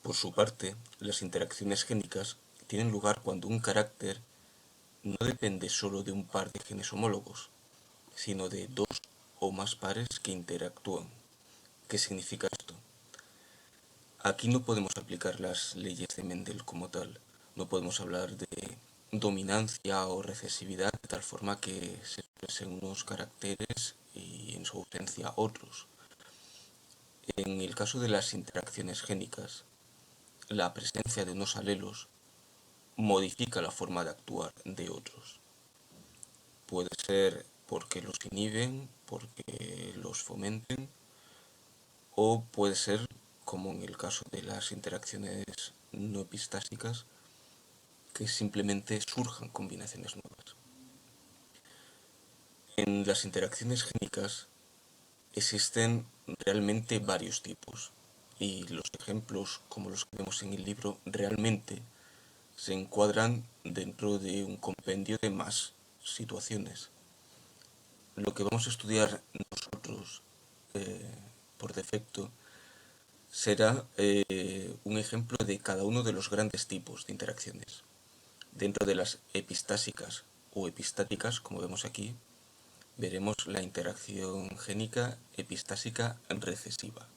Por su parte, las interacciones génicas tienen lugar cuando un carácter no depende solo de un par de genes homólogos, sino de dos o más pares que interactúan. ¿Qué significa esto? Aquí no podemos aplicar las leyes de Mendel como tal. No podemos hablar de dominancia o recesividad de tal forma que se expresen unos caracteres y en su ausencia otros. En el caso de las interacciones génicas, la presencia de unos alelos modifica la forma de actuar de otros. Puede ser porque los inhiben, porque los fomenten, o puede ser, como en el caso de las interacciones no epistásicas, que simplemente surjan combinaciones nuevas. En las interacciones génicas existen realmente varios tipos, y los ejemplos, como los que vemos en el libro, realmente se encuadran dentro de un compendio de más situaciones. Lo que vamos a estudiar nosotros por defecto será un ejemplo de cada uno de los grandes tipos de interacciones. Dentro de las epistásicas o epistáticas, como vemos aquí, veremos la interacción génica epistásica recesiva,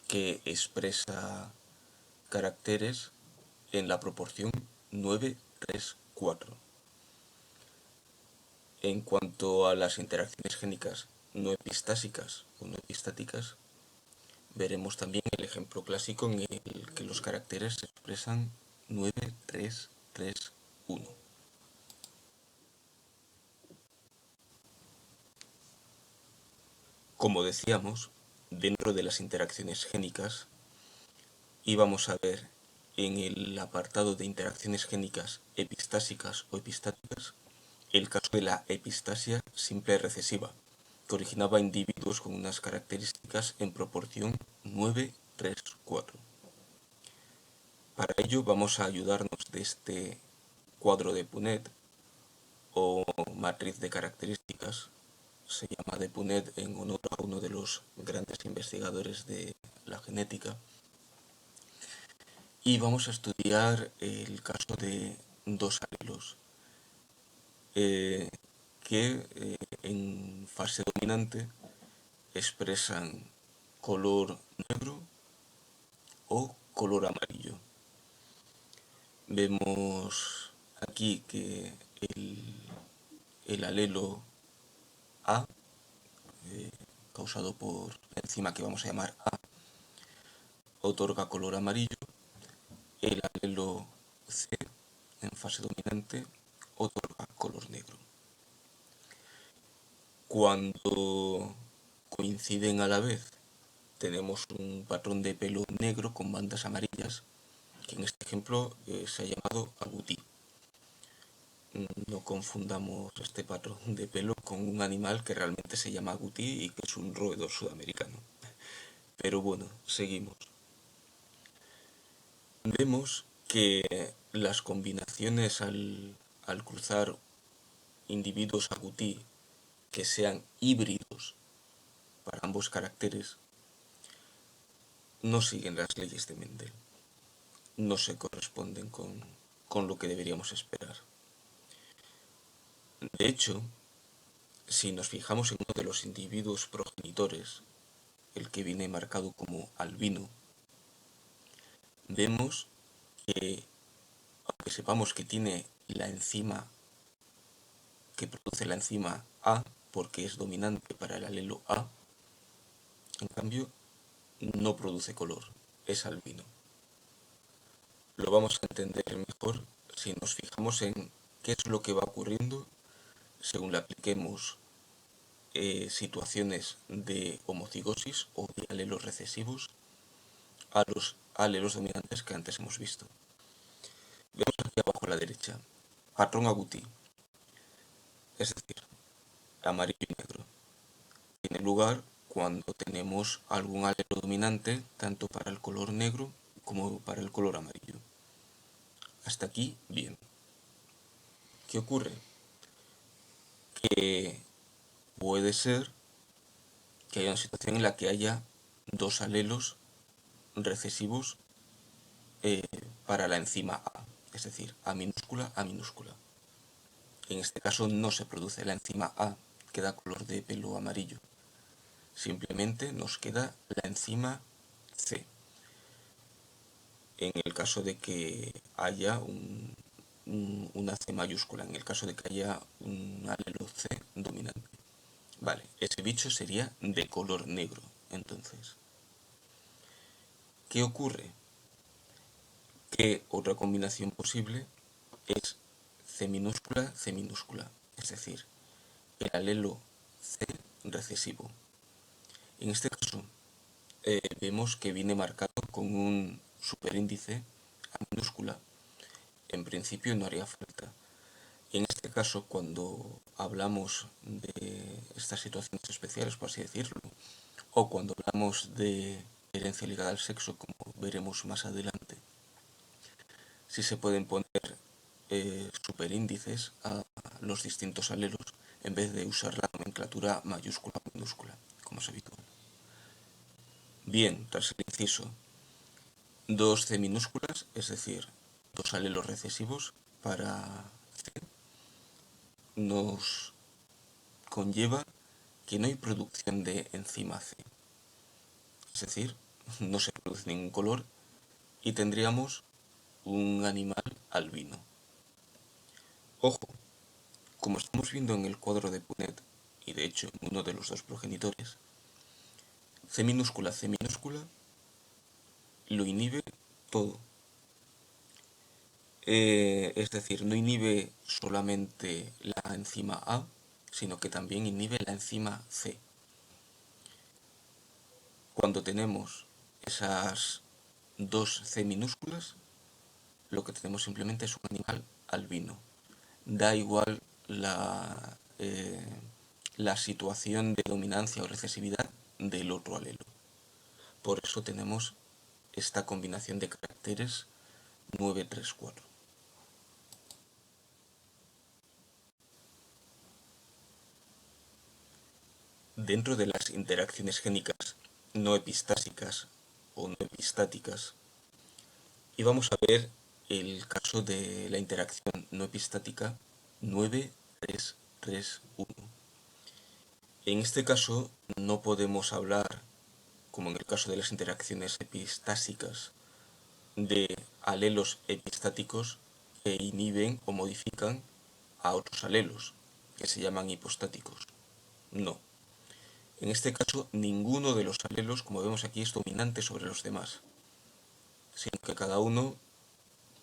que expresa caracteres en la proporción 9:3:4. En cuanto a las interacciones génicas no epistásicas o no epistáticas, veremos también el ejemplo clásico en el que los caracteres se expresan 9:3:3:1. Como decíamos, dentro de las interacciones génicas íbamos a ver en el apartado de interacciones génicas epistásicas o epistáticas el caso de la epistasia simple recesiva, que originaba individuos con unas características en proporción 9:3:4. Para ello vamos a ayudarnos de este cuadro de Punnett o matriz de características. Se llama de Punnett en honor a uno de los grandes investigadores de la genética. Y vamos a estudiar el caso de dos alelos que en fase dominante expresan color negro o color amarillo. Vemos aquí que el alelo A, causado por la enzima que vamos a llamar A, otorga color amarillo. El alelo C, en fase dominante, otorga color negro. Cuando coinciden a la vez, tenemos un patrón de pelo negro con bandas amarillas, que en este ejemplo se ha llamado agutí. No confundamos este patrón de pelo con un animal que realmente se llama agutí y que es un roedor sudamericano. Pero bueno, seguimos. Vemos que las combinaciones al cruzar individuos agutí que sean híbridos para ambos caracteres no siguen las leyes de Mendel, no se corresponden con lo que deberíamos esperar. De hecho, si nos fijamos en uno de los individuos progenitores, el que viene marcado como albino, vemos que, aunque sepamos que tiene la enzima que produce la enzima A, porque es dominante para el alelo A, en cambio no produce color, es albino. Lo vamos a entender mejor si nos fijamos en qué es lo que va ocurriendo según le apliquemos situaciones de homocigosis o de alelos recesivos a los alelos dominantes que antes hemos visto. Vemos aquí abajo a la derecha, patrón agutí, es decir, amarillo y negro. Tiene lugar cuando tenemos algún alelo dominante tanto para el color negro como para el color amarillo. Hasta aquí, bien. ¿Qué ocurre? Que puede ser que haya una situación en la que haya dos alelos recesivos para la enzima A, es decir, A minúscula, A minúscula. En este caso no se produce la enzima A, que da color de pelo amarillo. Simplemente nos queda la enzima C. En el caso de que haya una C mayúscula, en el caso de que haya un alelo C dominante. Vale, ese bicho sería de color negro, entonces. ¿Qué ocurre? Que otra combinación posible es C minúscula, C minúscula, es decir, el alelo C recesivo. En este caso, vemos que viene marcado con un superíndice A minúscula. En principio no haría falta. En este caso, cuando hablamos de estas situaciones especiales, por así decirlo, o cuando hablamos de herencia ligada al sexo, como veremos más adelante, sí se pueden poner superíndices a los distintos alelos en vez de usar la nomenclatura mayúscula o minúscula, como es habitual. Bien, tras el inciso, dos C minúsculas, es decir, dos alelos recesivos para C, nos conlleva que no hay producción de enzima C. Es decir, no se produce ningún color y tendríamos un animal albino. Ojo, como estamos viendo en el cuadro de Punnett, y de hecho en uno de los dos progenitores, C minúscula, C minúscula lo inhibe todo. Es decir, no inhibe solamente la enzima A, sino que también inhibe la enzima C. Cuando tenemos esas dos C minúsculas, lo que tenemos simplemente es un animal albino. Da igual la situación de dominancia o recesividad del otro alelo. Por eso tenemos esta combinación de caracteres 934. Dentro de las interacciones génicas no epistásicas o no epistáticas, y vamos a ver el caso de la interacción no epistática 9331. En este caso no podemos hablar, como en el caso de las interacciones epistásicas, de alelos epistáticos que inhiben o modifican a otros alelos, que se llaman hipostáticos. No. En este caso, ninguno de los alelos, como vemos aquí, es dominante sobre los demás, sino que cada uno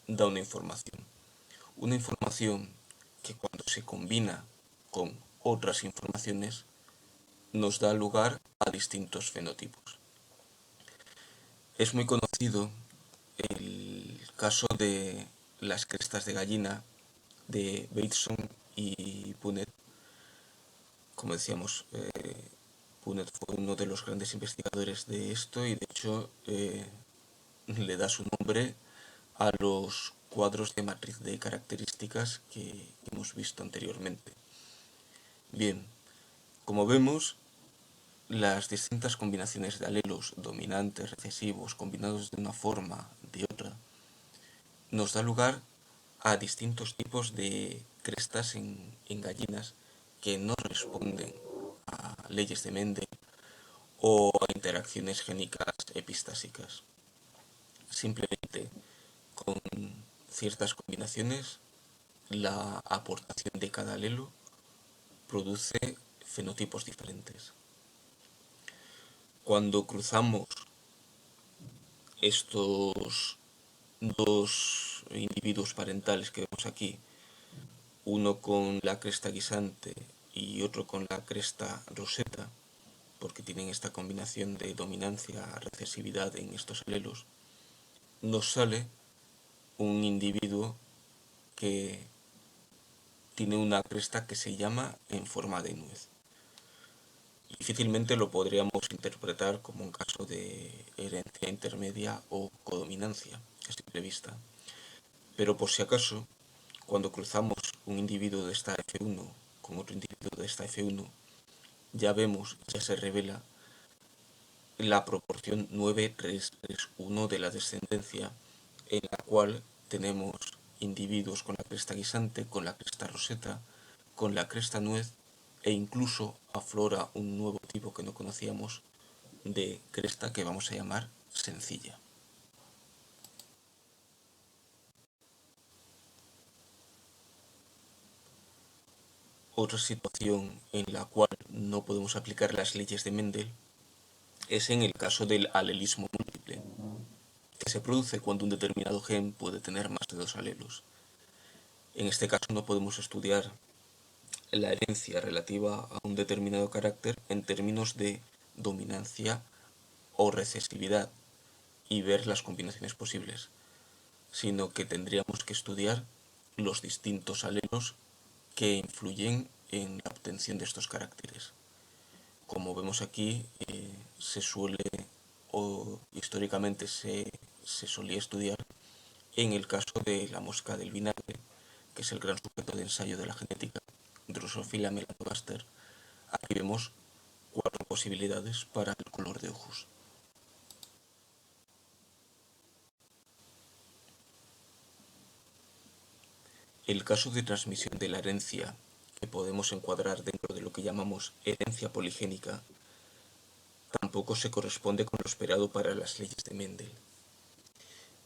da una información. Una información que cuando se combina con otras informaciones nos da lugar a distintos fenotipos. Es muy conocido el caso de las crestas de gallina de Bateson y Punnett. Como decíamos, Punnett fue uno de los grandes investigadores de esto y de hecho le da su nombre a los cuadros de matriz de características que hemos visto anteriormente. Bien, como vemos, las distintas combinaciones de alelos dominantes, recesivos, combinados de una forma, de otra, nos da lugar a distintos tipos de crestas en gallinas que no responden a leyes de Mendel o a interacciones génicas epistásicas. Simplemente con ciertas combinaciones, la aportación de cada alelo produce fenotipos diferentes. Cuando cruzamos estos dos individuos parentales que vemos aquí, uno con la cresta guisante y otro con la cresta roseta, porque tienen esta combinación de dominancia, recesividad en estos alelos, nos sale un individuo que tiene una cresta que se llama en forma de nuez. Difícilmente lo podríamos interpretar como un caso de herencia intermedia o codominancia a simple vista. Pero por si acaso, cuando cruzamos un individuo de esta F1 con otro individuo de esta F1, ya vemos, ya se revela la proporción 9-3-3-1 de la descendencia en la cual tenemos individuos con la cresta guisante, con la cresta roseta, con la cresta nuez, e incluso aflora un nuevo tipo que no conocíamos de cresta que vamos a llamar sencilla. Otra situación en la cual no podemos aplicar las leyes de Mendel es en el caso del alelismo múltiple, que se produce cuando un determinado gen puede tener más de 2 alelos. En este caso no podemos estudiar la herencia relativa a un determinado carácter en términos de dominancia o recesividad y ver las combinaciones posibles, sino que tendríamos que estudiar los distintos alelos que influyen en la obtención de estos caracteres. Como vemos aquí, se suele o históricamente se solía estudiar en el caso de la mosca del vinagre, que es el gran sujeto de ensayo de la genética, Drosophila melanogaster. Aquí vemos 4 posibilidades para el color de ojos. El caso de transmisión de la herencia, que podemos encuadrar dentro de lo que llamamos herencia poligénica, tampoco se corresponde con lo esperado para las leyes de Mendel.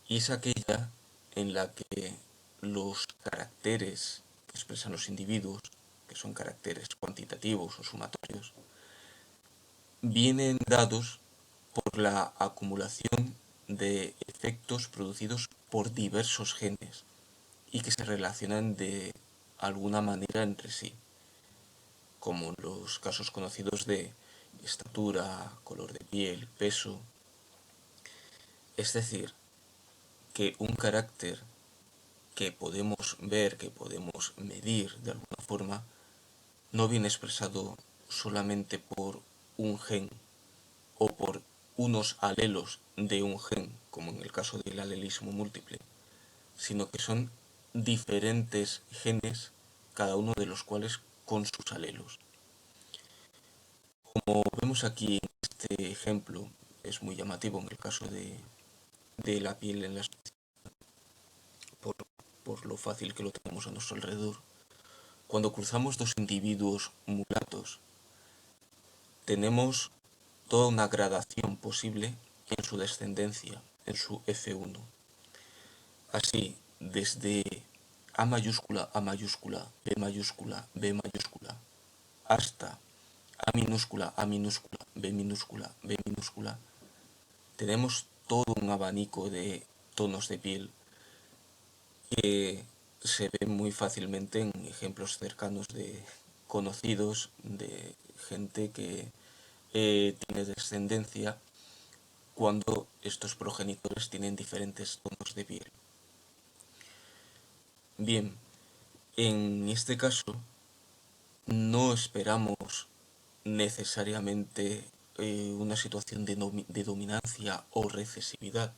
Y es aquella en la que los caracteres que expresan los individuos, que son caracteres cuantitativos o sumatorios, vienen dados por la acumulación de efectos producidos por diversos genes y que se relacionan de alguna manera entre sí, como los casos conocidos de estatura, color de piel, peso. Es decir, que un carácter que podemos ver, que podemos medir de alguna forma, no viene expresado solamente por un gen o por unos alelos de un gen, como en el caso del alelismo múltiple, sino que son diferentes genes, cada uno de los cuales con sus alelos. Como vemos aquí en este ejemplo, es muy llamativo en el caso de la piel en las por, por lo fácil que lo tenemos a nuestro alrededor. Cuando cruzamos dos individuos mulatos, tenemos toda una gradación posible en su descendencia, en su F1. Así, desde A mayúscula, A mayúscula, B mayúscula, B mayúscula, hasta A minúscula, A minúscula, B minúscula, B minúscula, tenemos todo un abanico de tonos de piel que se ve muy fácilmente en ejemplos cercanos de conocidos, de gente que tiene descendencia cuando estos progenitores tienen diferentes tonos de piel. Bien, en este caso no esperamos necesariamente una situación de dominancia o recesividad,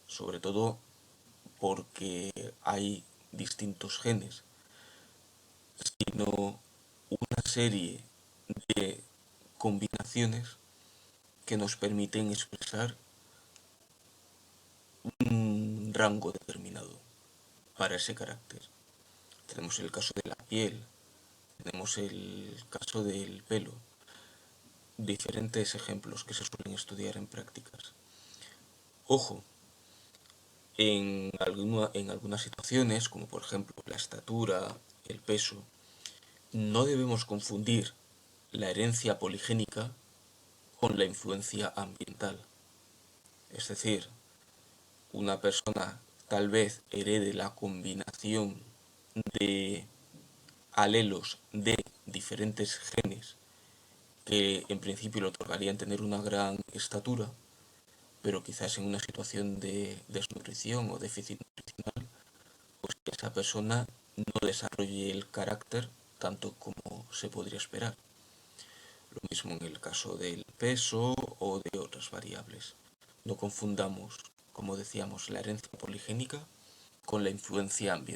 sobre todo porque hay distintos genes, sino una serie de combinaciones que nos permiten expresar un rango determinado para ese carácter. Tenemos el caso de la piel, tenemos el caso del pelo, diferentes ejemplos que se suelen estudiar en prácticas. Ojo, en algunas situaciones, como por ejemplo la estatura, el peso, no debemos confundir la herencia poligénica con la influencia ambiental. Es decir, una persona tal vez herede la combinación de alelos de diferentes genes que en principio le otorgarían tener una gran estatura, pero quizás en una situación de desnutrición o déficit nutricional, pues que esa persona no desarrolle el carácter tanto como se podría esperar. Lo mismo en el caso del peso o de otras variables. No confundamos, como decíamos, la herencia poligénica con la influencia ambiental.